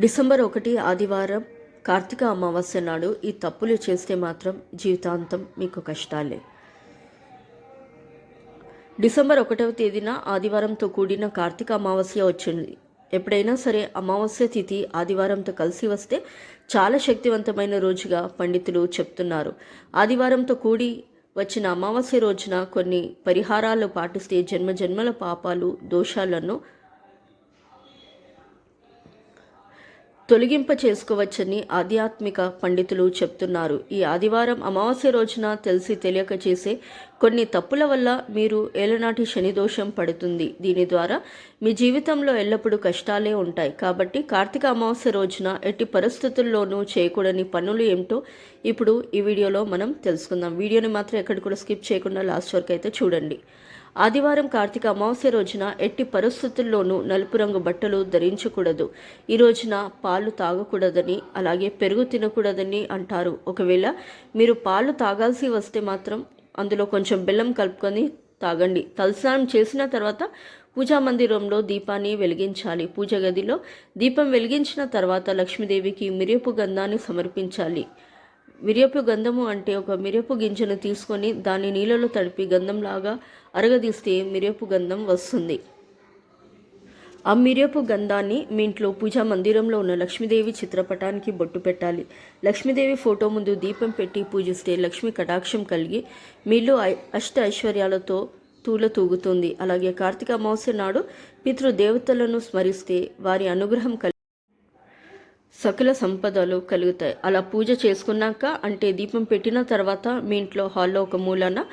December 1 ఆదివారం కార్తీక అమావాస్య నాడు ఈ తప్పులు చేస్తే మాత్రం జీవితాంతం మీకు కష్టాలే. డిసెంబర్ 1వ తేదీన ఆదివారంతో కూడిన కార్తీక అమావాస్య వచ్చింది. ఎప్పుడైనా సరే అమావాస్య తిథి ఆదివారంతో కలిసి వస్తే చాలా శక్తివంతమైన రోజుగా పండితులు చెప్తున్నారు. ఆదివారంతో కూడి వచ్చిన అమావాస్య రోజున కొన్ని పరిహారాలు పాటిస్తే జన్మజన్మల పాపాలు దోషాలను తొలగింప చేసుకోవచ్చని ఆధ్యాత్మిక పండితులు చెప్తున్నారు. ఈ ఆదివారం అమావాస్య రోజున తెలిసి తెలియక చేసే కొన్ని తప్పుల వల్ల మీరు ఏలనాటి శని దోషం పడుతుంది. దీని ద్వారా మీ జీవితంలో ఎల్లప్పుడూ కష్టాలే ఉంటాయి. కాబట్టి కార్తీక అమావాస్య రోజున ఎట్టి పరిస్థితుల్లోనూ చేయకూడని పనులు ఏమిటో ఇప్పుడు ఈ వీడియోలో మనం తెలుసుకుందాం. వీడియోని మాత్రం ఎక్కడ కూడా స్కిప్ చేయకుండా లాస్ట్ వరకు అయితే చూడండి. ఆదివారం కార్తీక అమావాస్య రోజున ఎట్టి పరిస్థితుల్లోనూ నలుపు రంగు బట్టలు ధరించకూడదు. ఈ రోజున పాలు తాగకూడదని, అలాగే పెరుగు తినకూడదని అంటారు. ఒకవేళ మీరు పాలు తాగాల్సి వస్తే మాత్రం అందులో కొంచెం బెల్లం కలుపుకొని తాగండి. తలస్నానం చేసిన తర్వాత పూజా మందిరంలో దీపాన్ని వెలిగించాలి. పూజ గదిలో దీపం వెలిగించిన తర్వాత లక్ష్మీదేవికి మిరియపు గంధాన్ని సమర్పించాలి. మిరియపు గంధము అంటే ఒక మిరియపు గింజను తీసుకొని దాన్ని నీళ్ళలో తడిపి గంధంలాగా అరగదీస్తే మిరియపు గంధం వస్తుంది. ఆ మిరియపు గంధాన్ని మీ ఇంట్లో పూజా మందిరంలో ఉన్న లక్ష్మీదేవి చిత్రపటానికి బొట్టు పెట్టాలి. లక్ష్మీదేవి ఫోటో ముందు దీపం పెట్టి పూజిస్తే లక్ష్మీ కటాక్షం కలిగి మీలో అష్ట ఐశ్వర్యాలతో తూగుతుంది. అలాగే కార్తీక అమావాస్య నాడు పితృదేవతలను స్మరిస్తే వారి అనుగ్రహం సకల సంపదలు కలుగుతాయి. అలా పూజ చేసుకున్నాక అంటే దీపం పెట్టిన తర్వాత మీ ఇంట్లో హాల్లో ఒక మూలన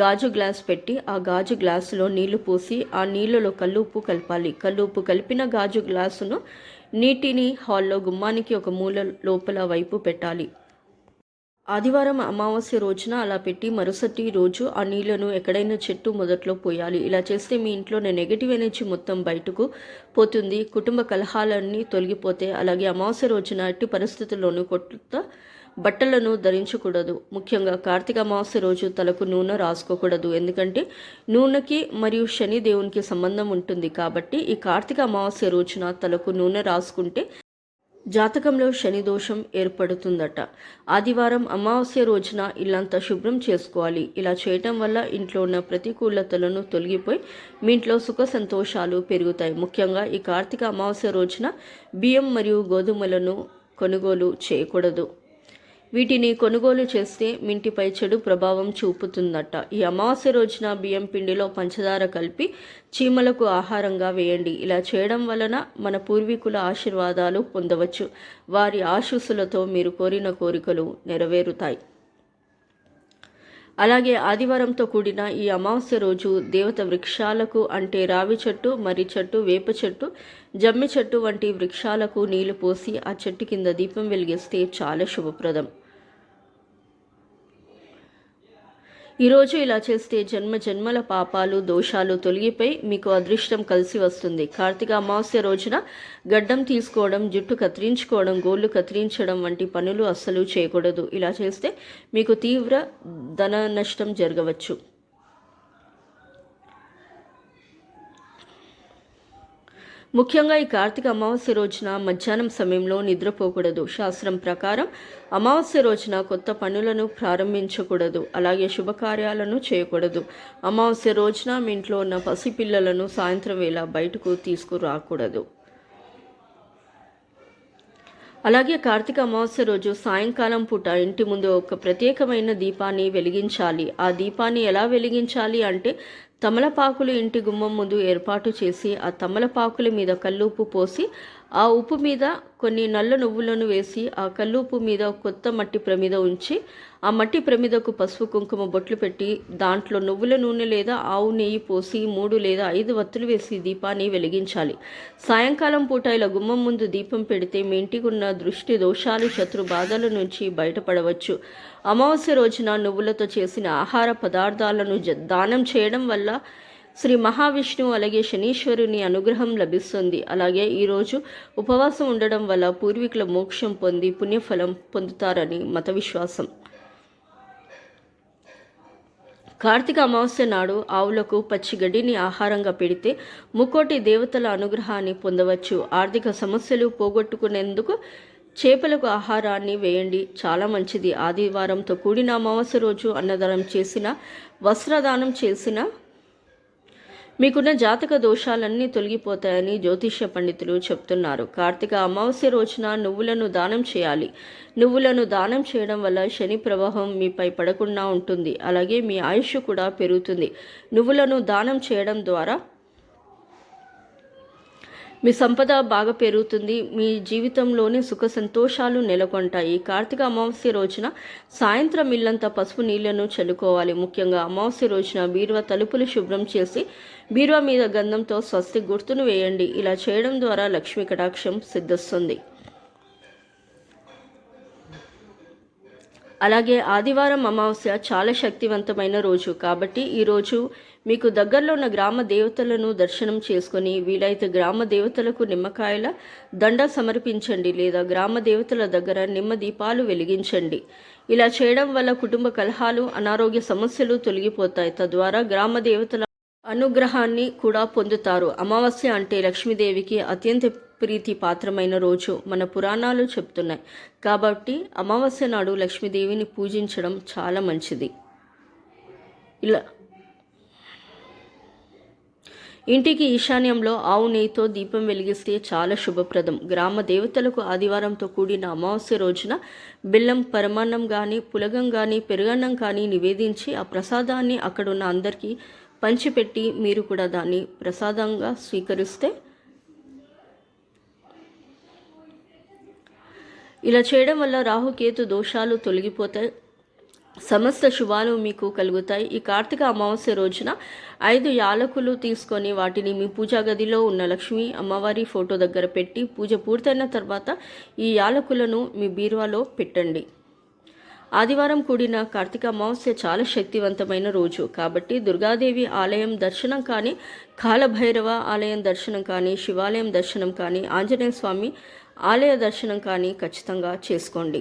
గాజు గ్లాస్ పెట్టి ఆ గాజు గ్లాసులో నీళ్లు పోసి ఆ నీళ్ళలో కల్లుప్పు కలపాలి. కల్లుప్పు కలిపిన గాజు గ్లాసును నీటిని హాల్లో గుమ్మానికి ఒక మూల లోపల వైపు పెట్టాలి. ఆదివారం అమావాస్య రోజున అలా పెట్టి మరుసటి రోజు ఆ నీళ్లను ఎక్కడైనా చెట్టు మొదట్లో పోయాలి. ఇలా చేస్తే మీ ఇంట్లోనే నెగిటివ్ ఎనర్జీ మొత్తం బయటకు పోతుంది. కుటుంబ కలహాలన్నీ తొలగిపోతే. అలాగే అమావాస్య రోజున ఎట్టి పరిస్థితుల్లోనూ కొత్త బట్టలను ధరించకూడదు. ముఖ్యంగా కార్తీక అమావాస్య రోజు తలకు నూనె రాసుకోకూడదు. ఎందుకంటే నూనెకి మరియు శని దేవునికి సంబంధం ఉంటుంది. కాబట్టి ఈ కార్తీక అమావాస్య రోజున తలకు నూనె రాసుకుంటే జాతకంలో శని దోషం ఏర్పడుతుందట. ఆదివారం అమావాస్య రోజున ఇల్లంతా శుభ్రం చేసుకోవాలి. ఇలా చేయటం వల్ల ఇంట్లో ఉన్న ప్రతికూలతలను తొలగిపోయి మీ ఇంట్లో సుఖ సంతోషాలు పెరుగుతాయి. ముఖ్యంగా ఈ కార్తీక అమావాస్య రోజున బియ్యం మరియు గోధుమలను కొనుగోలు చేయకూడదు. వీటిని కొనుగోలు చేస్తే మీ ఇంటిపై చెడు ప్రభావం చూపుతుందట. ఈ అమావాస్య రోజున బియ్యం పిండిలో పంచదార కలిపి చీమలకు ఆహారంగా వేయండి. ఇలా చేయడం వలన మన పూర్వీకుల ఆశీర్వాదాలు పొందవచ్చు. వారి ఆశీస్సులతో మీరు కోరిన కోరికలు నెరవేరుతాయి. అలాగే ఆదివారంతో కూడిన ఈ అమావాస్య రోజు దేవత వృక్షాలకు అంటే రావి చెట్టు, మర్రి చెట్టు, వేప చెట్టు, జమ్మి చెట్టు వంటి వృక్షాలకు నీళ్లు పోసి ఆ చెట్టు కింద దీపం వెలిగిస్తే చాలా శుభప్రదం. ఈరోజు ఇలా చేస్తే జన్మల పాపాలు దోషాలు తొలగిపోయి మీకు అదృష్టం కలిసి వస్తుంది. కార్తీక అమావాస్య రోజున గడ్డం తీసుకోవడం, జుట్టు కత్తిరించుకోవడం, గోళ్ళు కత్తిరించడం వంటి పనులు అస్సలు చేయకూడదు. ఇలా చేస్తే మీకు తీవ్ర ధన నష్టం జరగవచ్చు. ముఖ్యంగా ఈ కార్తీక అమావాస్య రోజున మధ్యాహ్నం సమయంలో నిద్రపోకూడదు. శాస్త్రం ప్రకారం అమావాస్య రోజున కొత్త పనులను ప్రారంభించకూడదు. అలాగే శుభకార్యాలను చేయకూడదు. అమావాస్య రోజున మీ ఇంట్లో ఉన్న పసిపిల్లలను సాయంత్రం వేళ బయటకు తీసుకురాకూడదు. అలాగే కార్తీక అమావాస్య రోజు సాయంకాలం పూట ఇంటి ముందు ఒక ప్రత్యేకమైన దీపాన్ని వెలిగించాలి. ఆ దీపాన్ని ఎలా వెలిగించాలి అంటే తమలపాకులు ఇంటి గుమ్మం ముందు ఏర్పాటు చేసి ఆ తమలపాకుల మీద కల్లుప్పు పోసి ఆ ఉప్పు మీద కొన్ని నల్ల నువ్వులను వేసి ఆ కల్లుప్పు మీద కొత్త మట్టి ప్రమిద ఉంచి ఆ మట్టి ప్రమిదకు పసుపు కుంకుమ బొట్లు పెట్టి దాంట్లో నువ్వుల నూనె లేదా ఆవు నెయ్యి పోసి 3 లేదా 5 వత్తులు వేసి దీపాన్ని వెలిగించాలి. సాయంకాలం పూట ఇలా గుమ్మం ముందు దీపం పెడితే మీ ఇంటికి ఉన్న దృష్టి దోషాలు శత్రు బాధల నుంచి బయటపడవచ్చు. అమావాస్య రోజున నువ్వులతో చేసిన ఆహార పదార్థాలను దానం చేయడం వల్ల శ్రీ మహావిష్ణువు అలాగే శనీశ్వరుని అనుగ్రహం లభిస్తుంది. అలాగే ఈరోజు ఉపవాసం ఉండడం వల్ల పూర్వీకుల మోక్షం పొంది పుణ్యఫలం పొందుతారని మత విశ్వాసం. కార్తీక అమావాస్య నాడు ఆవులకు పచ్చిగడ్డిని ఆహారంగా పెడితే ముక్కోటి దేవతల అనుగ్రహాన్ని పొందవచ్చు. ఆర్థిక సమస్యలు పోగొట్టుకునేందుకు చేపలకు ఆహారాన్ని వేయండి, చాలా మంచిది. ఆదివారంతో కూడిన అమావాస్య రోజు అన్నదానం చేసిన, వస్త్రదానం చేసిన మీకున్న జాతక దోషాలన్నీ తొలగిపోతాయని జ్యోతిష్య పండితులు చెప్తున్నారు. కార్తీక అమావాస్య రోజున నువ్వులను దానం చేయాలి. నువ్వులను దానం చేయడం వల్ల శని ప్రభావం మీపై పడకుండా ఉంటుంది. అలాగే మీ ఆయుష్ కూడా పెరుగుతుంది. నువ్వులను దానం చేయడం ద్వారా మీ సంపద బాగా పెరుగుతుంది. మీ జీవితంలోనే సుఖ సంతోషాలు నెలకొంటాయి. కార్తీక అమావాస్య రోజున సాయంత్రం ఇల్లంతా పసుపు నీళ్లను చల్లుకోవాలి. ముఖ్యంగా అమావాస్య రోజున బీరువా తలుపులు శుభ్రం చేసి బీరువా మీద గంధంతో స్వస్తి గుర్తును వేయండి. ఇలా చేయడం ద్వారా లక్ష్మీ కటాక్షం సిద్ధిస్తుంది. అలాగే ఆదివారం అమావాస్య చాలా శక్తివంతమైన రోజు కాబట్టి ఈరోజు మీకు దగ్గరలో ఉన్న గ్రామ దేవతలను దర్శనం చేసుకొని వీలైతే గ్రామ దేవతలకు నిమ్మకాయల దండ సమర్పించండి లేదా గ్రామ దేవతల దగ్గర నిమ్మ దీపాలు వెలిగించండి. ఇలా చేయడం వల్ల కుటుంబ కలహాలు, అనారోగ్య సమస్యలు తొలగిపోతాయి. తద్వారా గ్రామ దేవతల అనుగ్రహాన్ని కూడా పొందుతారు. అమావాస్య అంటే లక్ష్మీదేవికి అత్యంత ప్రీతి పాత్రమైన రోజు మన పురాణాలు చెప్తున్నాయి. కాబట్టి అమావాస్య నాడు లక్ష్మీదేవిని పూజించడం చాలా మంచిది. ఇలా ఇంటికి ఈశాన్యంలో ఆవు నెయ్యితో దీపం వెలిగిస్తే చాలా శుభప్రదం. గ్రామ దేవతలకు ఆదివారంతో కూడిన అమావాస్య రోజున బెల్లం, పరమాన్నం కానీ, పులగం కానీ, పెరుగన్నం కానీ నివేదించి ఆ ప్రసాదాన్ని అక్కడున్న అందరికీ పంచిపెట్టి మీరు కూడా దాన్ని ప్రసాదంగా స్వీకరిస్తే ఇలా చేయడం వల్ల రాహుకేతు దోషాలు తొలగిపోతాయి. సమస్త శుభాలు మీకు కలుగుతాయి. ఈ కార్తీక అమావాస్య రోజున 5 యాలకులు తీసుకొని వాటిని మీ పూజా గదిలో ఉన్న లక్ష్మీ అమ్మవారి ఫోటో దగ్గర పెట్టి పూజ పూర్తయిన తర్వాత ఈ యాలకులను మీ బీరువాలో పెట్టండి. ఆదివారం కూడిన కార్తీక అమావాస్య చాలా శక్తివంతమైన రోజు కాబట్టి దుర్గాదేవి ఆలయం దర్శనం కానీ, కాలభైరవ ఆలయం దర్శనం కానీ, శివాలయం దర్శనం కానీ, ఆంజనేయ స్వామి ఆలయ దర్శనం కానీ ఖచ్చితంగా చేసుకోండి.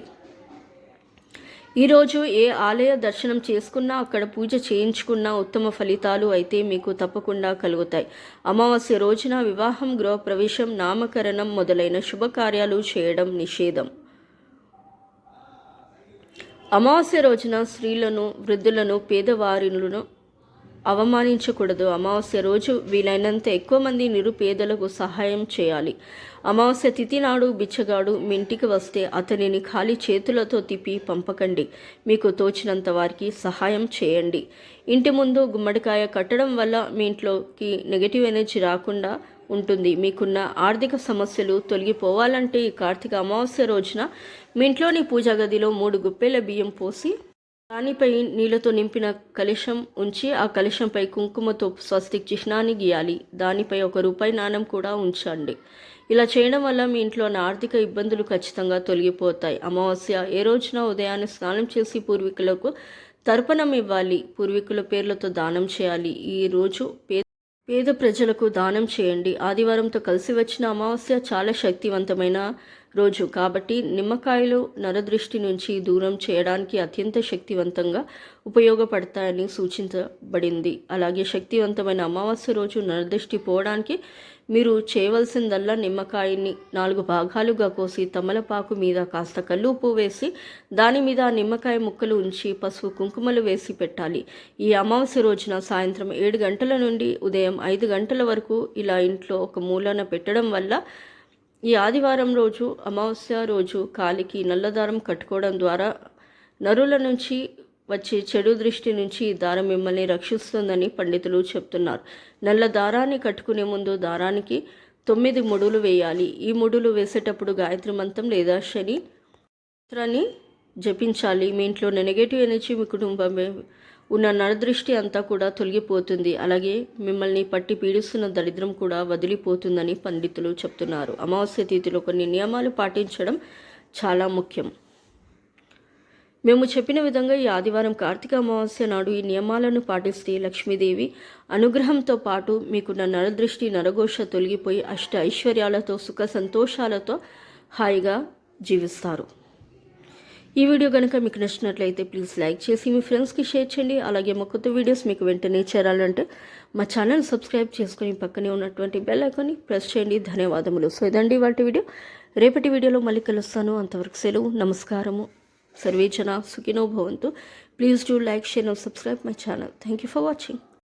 ఈరోజు ఏ ఆలయ దర్శనం చేసుకున్నా, అక్కడ పూజ చేయించుకున్నా ఉత్తమ ఫలితాలు అయితే మీకు తప్పకుండా కలుగుతాయి. అమావాస్య రోజున వివాహం, గృహప్రవేశం, నామకరణం మొదలైన శుభకార్యాలు చేయడం నిషేధం. అమావాస్య రోజున స్త్రీలను, వృద్ధులను, పేదవారిలను అవమానించకూడదు. అమావాస్య రోజు వీలైనంత ఎక్కువ మంది నిరుపేదలకు సహాయం చేయాలి. అమావాస్య తిథి నాడు బిచ్చగాడు మీ ఇంటికి వస్తే అతనిని ఖాళీ చేతులతో తిప్పి పంపకండి. మీకు తోచినంత వారికి సహాయం చేయండి. ఇంటి ముందు గుమ్మడికాయ కట్టడం వల్ల మీ ఇంట్లోకి నెగటివ్ ఎనర్జీ రాకుండా ఉంటుంది. మీకున్న ఆర్థిక సమస్యలు తొలగిపోవాలంటే ఈ కార్తీక అమావాస్య రోజున మీ ఇంట్లోని పూజా గదిలో 3 గుప్పెల బియ్యం పోసి దానిపై నీళ్లతో నింపిన కలశం ఉంచి ఆ కలశంపై కుంకుమతో స్వస్తిక్ చిహ్నాన్ని గీయాలి. దానిపై 1 రూపాయి నాణెం కూడా ఉంచండి. ఇలా చేయడం వల్ల మీ ఇంట్లోని ఆర్థిక ఇబ్బందులు ఖచ్చితంగా తొలగిపోతాయి. అమావాస్య ఏ రోజున ఉదయాన్నే స్నానం చేసి పూర్వీకులకు తర్పణం ఇవ్వాలి. పూర్వీకుల పేర్లతో దానం చేయాలి. ఈ రోజు పేద ప్రజలకు దానం చేయండి. ఆదివారంతో కలిసి వచ్చిన అమావాస్య చాలా శక్తివంతమైన రోజు కాబట్టి నిమ్మకాయలు నరదృష్టి నుంచి దూరం చేయడానికి అత్యంత శక్తివంతంగా ఉపయోగపడతాయని సూచించబడింది. అలాగే శక్తివంతమైన అమావాస్య రోజు నరదృష్టి పోవడానికి మీరు చేయవలసిందల్లా నిమ్మకాయని 4 భాగాలుగా కోసి తమలపాకు మీద కాస్త కల్లుప్పు వేసి దాని మీద నిమ్మకాయ ముక్కలు ఉంచి పసుపు కుంకుమలు వేసి పెట్టాలి. ఈ అమావాస్య రోజున సాయంత్రం 7 గంటల నుండి ఉదయం 5 గంటల వరకు ఇలా ఇంట్లో ఒక మూలన పెట్టడం వల్ల ఈ ఆదివారం రోజు అమావాస్య రోజు కాలికి నల్లదారం కట్టుకోవడం ద్వారా నరుల నుంచి వచ్చే చెడు దృష్టి నుంచి ఈ దారం మిమ్మల్ని రక్షిస్తుందని పండితులు చెప్తున్నారు. నల్ల దారాన్ని కట్టుకునే ముందు దారానికి 9 ముడులు వేయాలి. ఈ ముడులు వేసేటప్పుడు గాయత్రి మంత్రం లేదా శని మంత్రాన్ని జపించాలి. మీ ఇంట్లో నెగటివ్ ఎనర్జీ, మీ కుటుంబం ఉన్న నరదృష్టి అంతా కూడా తొలగిపోతుంది. అలాగే మిమ్మల్ని పట్టి పీడిస్తున్న దరిద్రం కూడా వదిలిపోతుందని పండితులు చెప్తున్నారు. అమావాస్య తిథిలో కొన్ని నియమాలు పాటించడం చాలా ముఖ్యం. మేము చెప్పిన విధంగా ఈ ఆదివారం కార్తీక అమావాస్య నాడు ఈ నియమాలను పాటిస్తే లక్ష్మీదేవి అనుగ్రహంతో పాటు మీకున్న నరదృష్టి, నరఘోష తొలగిపోయి అష్ట ఐశ్వర్యాలతో, సుఖ సంతోషాలతో హాయిగా జీవిస్తారు. ఈ వీడియో కనుక మీకు నచ్చినట్లయితే ప్లీజ్ లైక్ చేసి మీ ఫ్రెండ్స్కి షేర్ చేయండి. అలాగే మా కొత్త వీడియోస్ మీకు వెంటనే చేరాలంటే మా ఛానల్ సబ్స్క్రైబ్ చేసుకొని పక్కనే ఉన్నటువంటి బెల్ ఐకాన్ని ప్రెస్ చేయండి. ధన్యవాదములు. సో ఇదండి వాటి వీడియో. రేపటి వీడియోలో మళ్ళీ కలుస్తాను. అంతవరకు సెలవు. నమస్కారము. సర్వే జన సుఖినో భవంతు. Please do like, share and subscribe my channel. Thank you for watching.